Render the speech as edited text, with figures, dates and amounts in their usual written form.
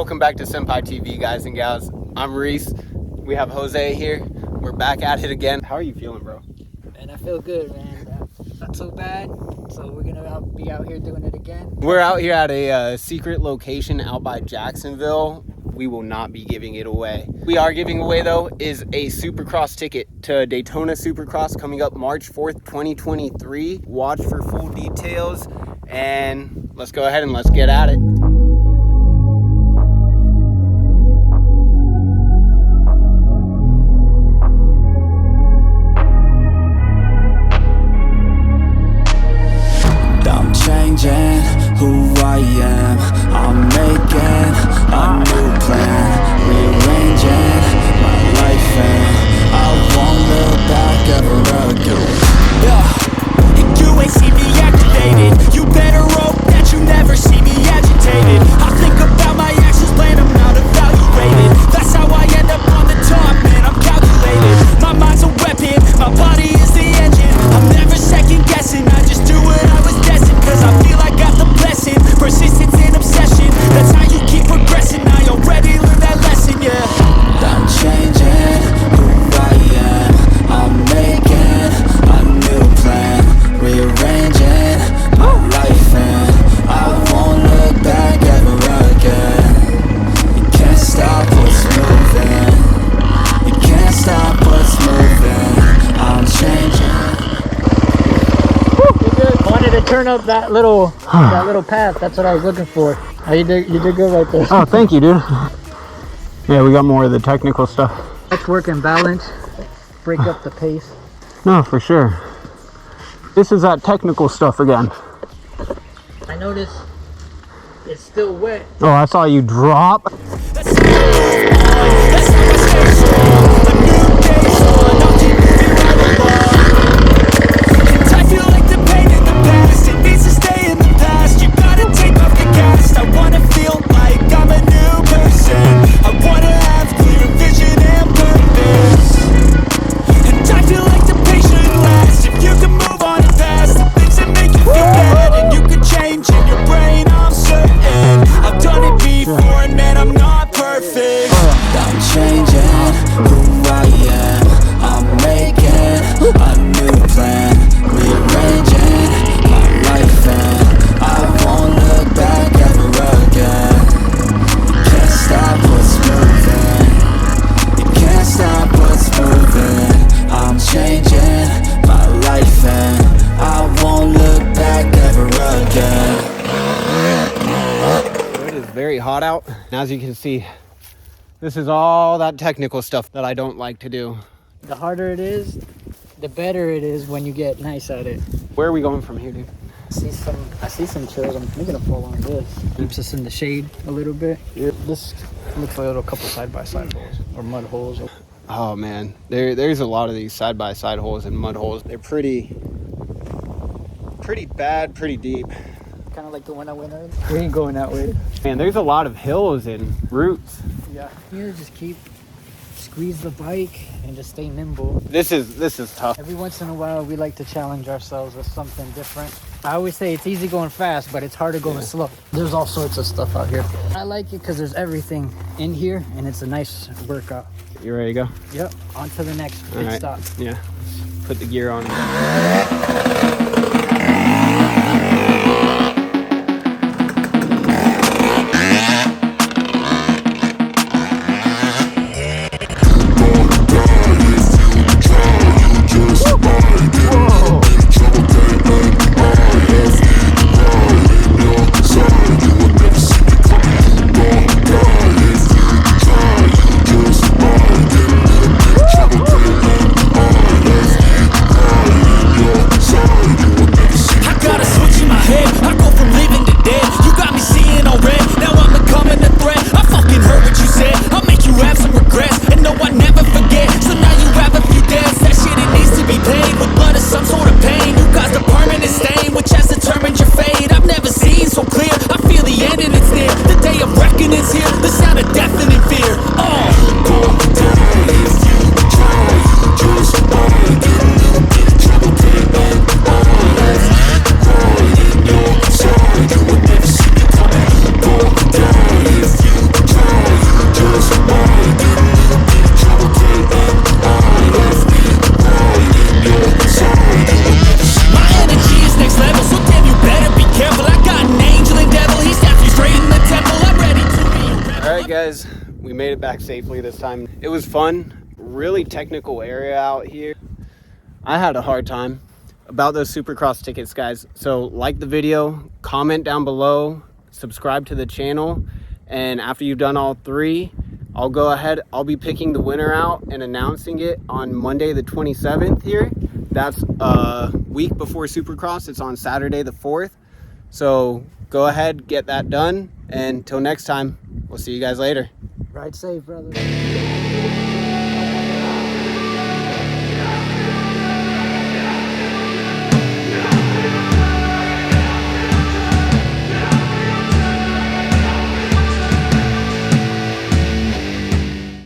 Welcome back to Senpai TV, guys and gals. I'm Reese. We have Jose here. We're back at it again. How are you feeling, bro? Man, I feel good, man. Not so bad. So we're gonna be out here doing it again. We're out here at a secret location out by Jacksonville. We will not be giving it away. We are giving away, though, is a Supercross ticket to Daytona Supercross coming up March 4th, 2023. Watch for full details, and let's go ahead and let's get at it. I'm changing who I am. I'm making a new plan, rearranging my life, and I won't look back ever again. Yeah, and you ain't see me activated. You better hope that you never see me agitated. I think about my actions, plan them out, evaluated. That's how I end up on the top, man. I'm calculated. My mind's a weapon, my body is the engine. I'm never second guessing, I just do what I was destined. Cause I feel I got the blessing, persistence and obsession. That's how you keep progressing, I already learned that lesson, yeah. I'm changing who I am. I'm making a new plan, rearranging my life, and I won't look back ever again. You can't stop what's moving. You can't stop what's moving. I'm changing. Wanted to turn up that little path. That's what I was looking for. Oh, you did good right there. Oh, thank you, dude. Yeah, we got more of the technical stuff. Let's work and balance, break up the pace. No, for sure. This is that technical stuff again. I noticed it's still wet. Oh, I saw you drop. That's how I stay strong. A new day's on, I'll keep moving right along. And I feel like the pain in the past, it needs to stay in the past. You gotta take off the cast. I wanna feel like I'm a new person. I wanna have clear vision and purpose. And I feel like the pain shouldn't last. If you can move on and past the things that make you feel bad, and you can change in your brain, I'm certain. I've done it before, and man, I'm not perfect. I'm changing who I am. I'm making a new plan, rearranging my life, and I won't look back ever again. You can't stop what's moving. You can't stop what's moving. I'm changing my life, and I won't look back ever again. It is very hot out. And as you can see, this is all that technical stuff that I don't like to do. The harder it is, the better it is when you get nice at it. Where are we going from here, dude? I see some trails. I'm thinking of following this. Keeps us in the shade a little bit. This looks like a little couple side-by-side holes or mud holes. Oh man, there's a lot of these side-by-side holes and mud holes. They're pretty bad, pretty deep. Kind of like the one I went on. We ain't going that way. Man, there's a lot of hills and roots. Yeah. Here, just squeeze the bike and just stay nimble. This is tough. Every once in a while, we like to challenge ourselves with something different. I always say it's easy going fast, but it's harder going slow. There's all sorts of stuff out here. I like it because there's everything in here, and it's a nice workout. You ready to go? Yep. On to the next All pit right. stop. Yeah. Put the gear on. Side guys, we made it back safely this time. It was fun. Really technical area out here. I had a hard time about those Supercross tickets, guys. So like the video, comment down below, subscribe to the channel, and after you've done all 3, I'll go ahead, I'll be picking the winner out and announcing it on Monday the 27th here. That's a week before Supercross. It's on Saturday the 4th. So go ahead, get that done, and until next time, we'll see you guys later. Ride safe, brother.